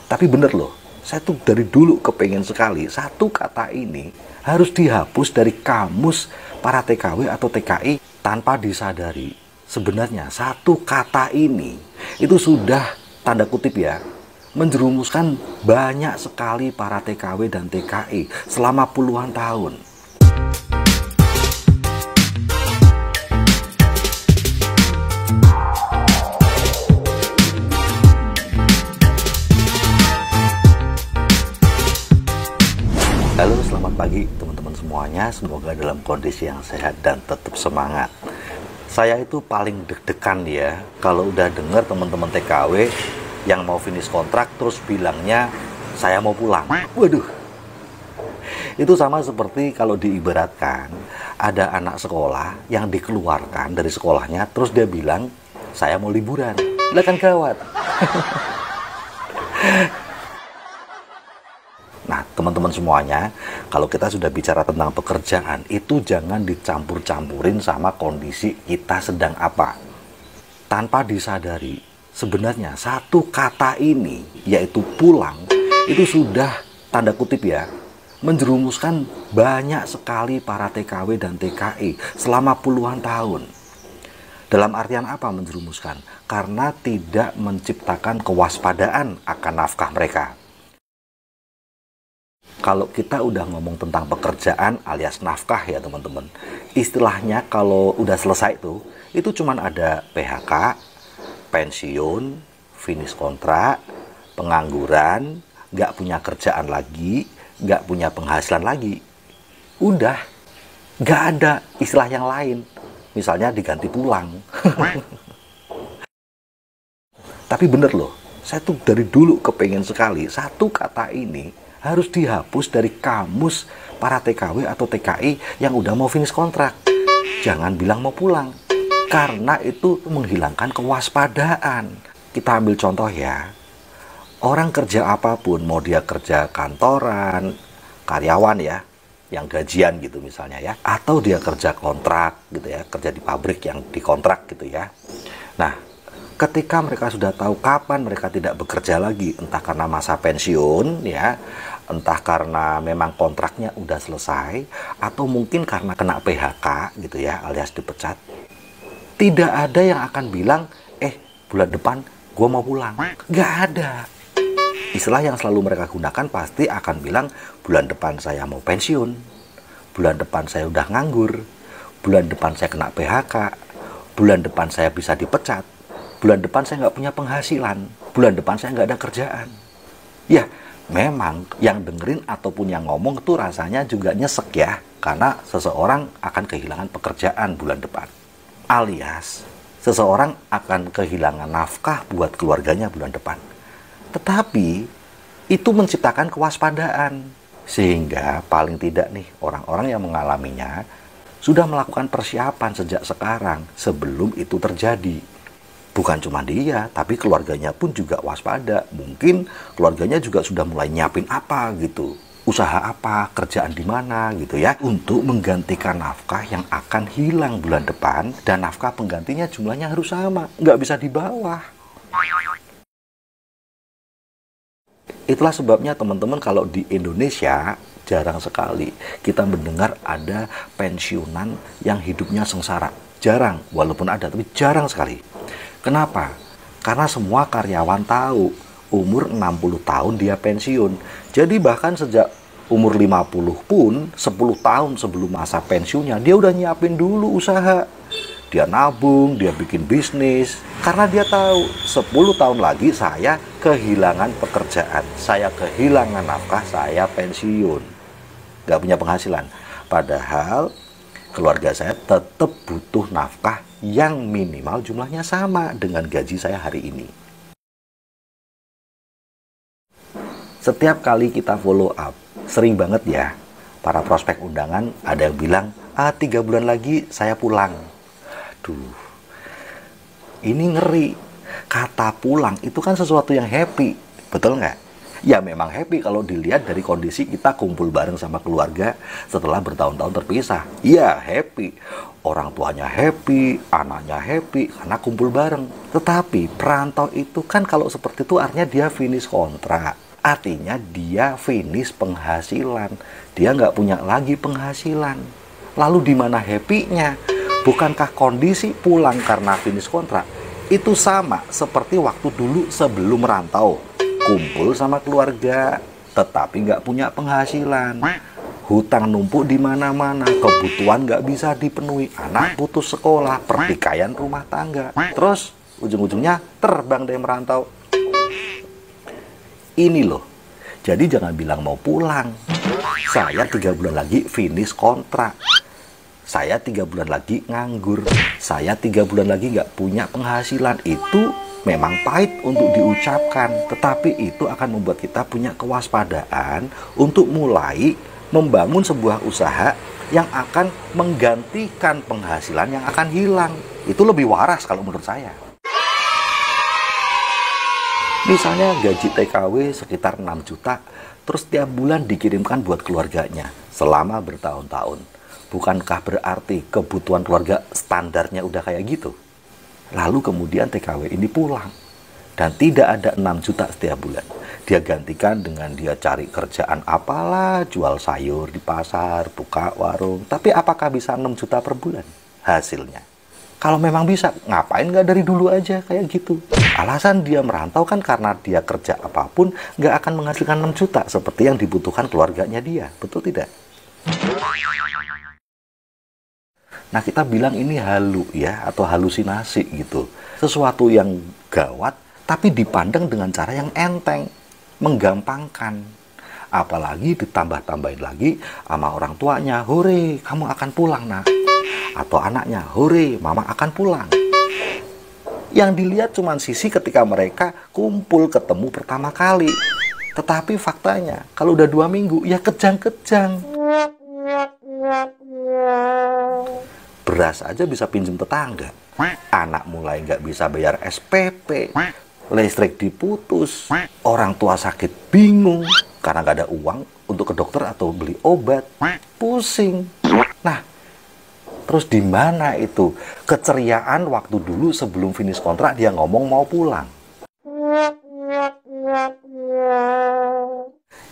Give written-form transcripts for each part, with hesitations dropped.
Tapi bener loh, saya tuh dari dulu kepengen sekali satu kata ini harus dihapus dari kamus para TKW atau TKI tanpa disadari. Sebenarnya satu kata ini itu sudah tanda kutip ya, menjerumuskan banyak sekali para TKW dan TKI selama puluhan tahun. Halo, selamat pagi teman-teman semuanya. Semoga dalam kondisi yang sehat dan tetap semangat. Saya itu paling deg-degan ya kalau udah dengar teman-teman TKW yang mau finish kontrak terus bilangnya saya mau pulang. Waduh, itu sama seperti kalau diibaratkan ada anak sekolah yang dikeluarkan dari sekolahnya terus dia bilang saya mau liburan. Lah kan gawat. Nah, teman-teman semuanya, kalau kita sudah bicara tentang pekerjaan, itu jangan dicampur-campurin sama kondisi kita sedang apa. Tanpa disadari, sebenarnya satu kata ini, yaitu pulang, itu sudah tanda kutip ya, menjerumuskan banyak sekali para TKW dan TKI selama puluhan tahun. Dalam artian apa menjerumuskan? Karena tidak menciptakan kewaspadaan akan nafkah mereka. Kalau kita udah ngomong tentang pekerjaan alias nafkah ya teman-teman, istilahnya kalau udah selesai itu cuman ada PHK, pensiun, finish kontrak, pengangguran, nggak punya kerjaan lagi, nggak punya penghasilan lagi. Udah, nggak ada istilah yang lain. Misalnya diganti pulang. Tapi bener loh, saya tuh dari dulu kepengen sekali satu kata ini harus dihapus dari kamus para TKW atau TKI yang udah mau finish kontrak. Jangan bilang mau pulang, karena itu menghilangkan kewaspadaan. Kita ambil contoh ya, orang kerja apapun, mau dia kerja kantoran, karyawan ya, yang gajian gitu misalnya ya, atau dia kerja kontrak gitu ya, kerja di pabrik yang dikontrak gitu ya. Nah, ketika mereka sudah tahu kapan mereka tidak bekerja lagi, entah karena masa pensiun ya, entah karena memang kontraknya udah selesai, atau mungkin karena kena PHK gitu ya, alias dipecat, tidak ada yang akan bilang, bulan depan gue mau pulang. Gak ada. Istilah yang selalu mereka gunakan pasti akan bilang, bulan depan saya mau pensiun, bulan depan saya udah nganggur, bulan depan saya kena PHK, bulan depan saya bisa dipecat, bulan depan saya nggak punya penghasilan, bulan depan saya nggak ada kerjaan. Ya, memang yang dengerin ataupun yang ngomong tuh rasanya juga nyesek ya, karena seseorang akan kehilangan pekerjaan bulan depan. Alias, seseorang akan kehilangan nafkah buat keluarganya bulan depan. Tetapi, itu menciptakan kewaspadaan. Sehingga paling tidak nih, orang-orang yang mengalaminya sudah melakukan persiapan sejak sekarang sebelum itu terjadi. Bukan cuma dia, tapi keluarganya pun juga waspada. Mungkin keluarganya juga sudah mulai nyiapin apa gitu. Usaha apa, kerjaan di mana gitu ya. Untuk menggantikan nafkah yang akan hilang bulan depan. Dan nafkah penggantinya jumlahnya harus sama. Nggak bisa di bawah. Itulah sebabnya teman-teman kalau di Indonesia jarang sekali kita mendengar ada pensiunan yang hidupnya sengsara. Jarang, walaupun ada, tapi jarang sekali. Kenapa? Karena semua karyawan tahu umur 60 tahun dia pensiun. Jadi bahkan sejak umur 50 pun 10 tahun sebelum masa pensiunnya dia udah nyiapin dulu usaha. Dia nabung, dia bikin bisnis. Karena dia tahu 10 tahun lagi saya kehilangan pekerjaan. Saya kehilangan nafkah, saya pensiun. Gak punya penghasilan. Padahal keluarga saya tetap butuh nafkah yang minimal jumlahnya sama dengan gaji saya hari ini. Setiap kali kita follow up, sering banget ya, para prospek undangan ada yang bilang, 3 bulan lagi saya pulang. Duh, ini ngeri. Kata pulang itu kan sesuatu yang happy, betul nggak? Ya memang happy kalau dilihat dari kondisi kita kumpul bareng sama keluarga setelah bertahun-tahun terpisah. Iya happy, orang tuanya happy, anaknya happy karena kumpul bareng. Tetapi perantau itu kan kalau seperti itu artinya dia finish kontrak. Artinya dia finish penghasilan. Dia nggak punya lagi penghasilan. Lalu di mana happy-nya? Bukankah kondisi pulang karena finish kontrak itu sama seperti waktu dulu sebelum merantau? Kumpul sama keluarga, tetapi nggak punya penghasilan. Hutang numpuk di mana-mana, kebutuhan nggak bisa dipenuhi, anak putus sekolah, pertikaian rumah tangga. Terus ujung-ujungnya terbang deh merantau. Ini loh, jadi jangan bilang mau pulang. Saya 3 bulan lagi finish kontrak. Saya 3 bulan lagi nganggur. Saya 3 bulan lagi nggak punya penghasilan. Itu memang pahit untuk diucapkan, tetapi itu akan membuat kita punya kewaspadaan untuk mulai membangun sebuah usaha yang akan menggantikan penghasilan yang akan hilang. Itu lebih waras kalau menurut saya. Misalnya gaji TKW sekitar 6 juta, terus tiap bulan dikirimkan buat keluarganya selama bertahun-tahun. Bukankah berarti kebutuhan keluarga standarnya udah kayak gitu? Lalu kemudian TKW ini pulang dan tidak ada 6 juta setiap bulan. Dia gantikan dengan dia cari kerjaan apalah, jual sayur di pasar, buka warung. Tapi apakah bisa 6 juta per bulan hasilnya? Kalau memang bisa, ngapain nggak dari dulu aja kayak gitu? Alasan dia merantau kan karena dia kerja apapun nggak akan menghasilkan 6 juta seperti yang dibutuhkan keluarganya dia. Betul tidak? Nah kita bilang ini halu ya, atau halusinasi gitu. Sesuatu yang gawat tapi dipandang dengan cara yang enteng, menggampangkan. Apalagi ditambah-tambahin lagi sama orang tuanya, hore kamu akan pulang nak. Atau anaknya, hore mama akan pulang. Yang dilihat cuma sisi ketika mereka kumpul ketemu pertama kali. Tetapi faktanya kalau udah 2 minggu ya kejang-kejang. Beras aja bisa pinjem tetangga. Anak mulai nggak bisa bayar SPP. Listrik diputus. Orang tua sakit bingung karena nggak ada uang untuk ke dokter atau beli obat. Pusing. Nah, terus di mana itu keceriaan waktu dulu sebelum finish kontrak dia ngomong mau pulang?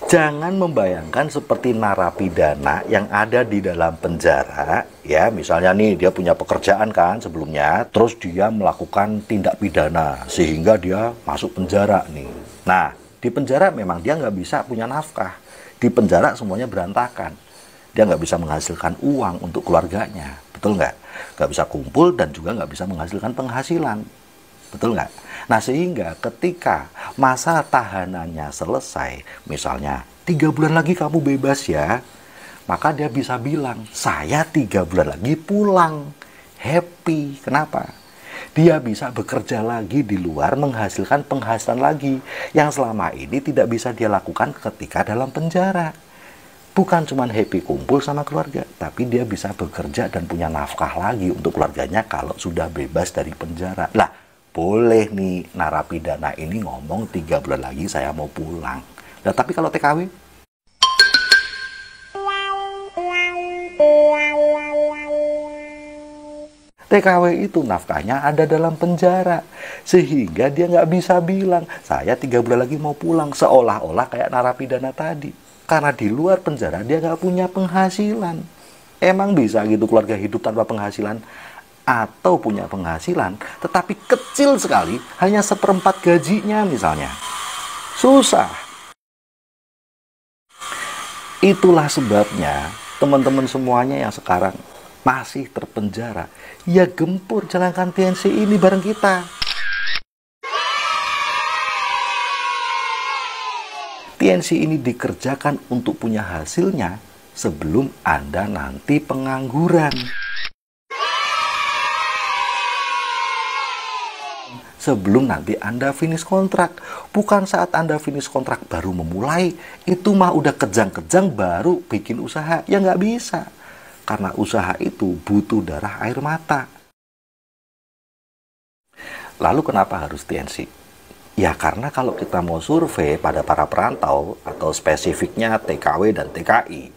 Jangan membayangkan seperti narapidana yang ada di dalam penjara, ya misalnya nih dia punya pekerjaan kan sebelumnya, terus dia melakukan tindak pidana sehingga dia masuk penjara nih. Nah di penjara memang dia nggak bisa punya nafkah, di penjara semuanya berantakan, dia nggak bisa menghasilkan uang untuk keluarganya, betul nggak? Nggak bisa kumpul dan juga nggak bisa menghasilkan penghasilan, betul nggak? Nah sehingga ketika masa tahanannya selesai, misalnya 3 bulan lagi kamu bebas ya, maka dia bisa bilang, saya 3 bulan lagi pulang, happy. Kenapa? Dia bisa bekerja lagi di luar, menghasilkan penghasilan lagi, yang selama ini tidak bisa dia lakukan ketika dalam penjara. Bukan cuma happy kumpul sama keluarga, tapi dia bisa bekerja dan punya nafkah lagi untuk keluarganya kalau sudah bebas dari penjara. Lah, boleh nih narapidana ini ngomong 3 bulan lagi saya mau pulang. Nah, tapi kalau TKW? TKW itu nafkahnya ada dalam penjara. Sehingga dia nggak bisa bilang, saya 3 bulan lagi mau pulang. Seolah-olah kayak narapidana tadi. Karena di luar penjara dia nggak punya penghasilan. Emang bisa gitu keluarga hidup tanpa penghasilan? Atau punya penghasilan tetapi kecil sekali, hanya 1/4 gajinya misalnya. Susah. Itulah sebabnya teman-teman semuanya yang sekarang masih terpenjara, ya gempur jalankan TNC ini bareng kita. TNC ini dikerjakan untuk punya hasilnya sebelum Anda nanti pengangguran. Sebelum nanti Anda finish kontrak. Bukan saat Anda finish kontrak baru memulai. Itu mah udah kejang-kejang baru bikin usaha. Ya nggak bisa. Karena usaha itu butuh darah air mata. Lalu kenapa harus TNC? Ya karena kalau kita mau survei pada para perantau atau spesifiknya TKW dan TKI,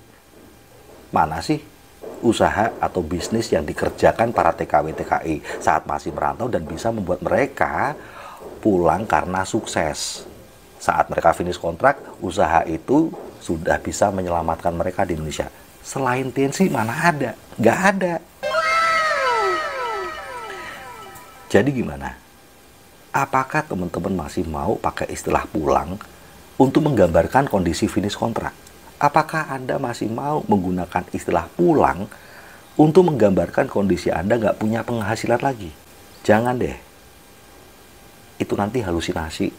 mana sih usaha atau bisnis yang dikerjakan para TKW TKI saat masih merantau dan bisa membuat mereka pulang karena sukses. Saat mereka finish kontrak, usaha itu sudah bisa menyelamatkan mereka di Indonesia. Selain TNC mana ada? Nggak ada. Jadi gimana? Apakah teman-teman masih mau pakai istilah pulang untuk menggambarkan kondisi finish kontrak? Apakah Anda masih mau menggunakan istilah pulang untuk menggambarkan kondisi Anda nggak punya penghasilan lagi? Jangan deh. Itu nanti halusinasi.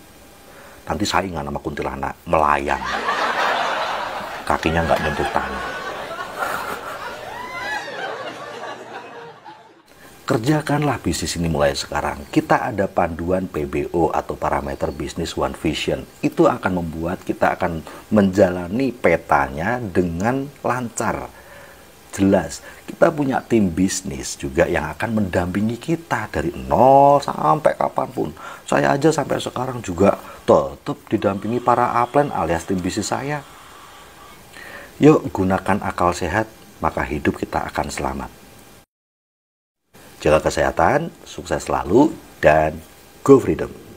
Nanti saingan sama kuntilanak, melayang. Kakinya nggak nyentuh tanah. Kerjakanlah bisnis ini mulai sekarang. Kita ada panduan PBO atau parameter bisnis One Vision. Itu akan membuat kita akan menjalani petanya dengan lancar. Jelas, kita punya tim bisnis juga yang akan mendampingi kita dari nol sampai kapanpun. Saya aja sampai sekarang juga tetap didampingi para upline alias tim bisnis saya. Yuk gunakan akal sehat, maka hidup kita akan selamat. Jaga kesehatan, sukses selalu, dan go freedom!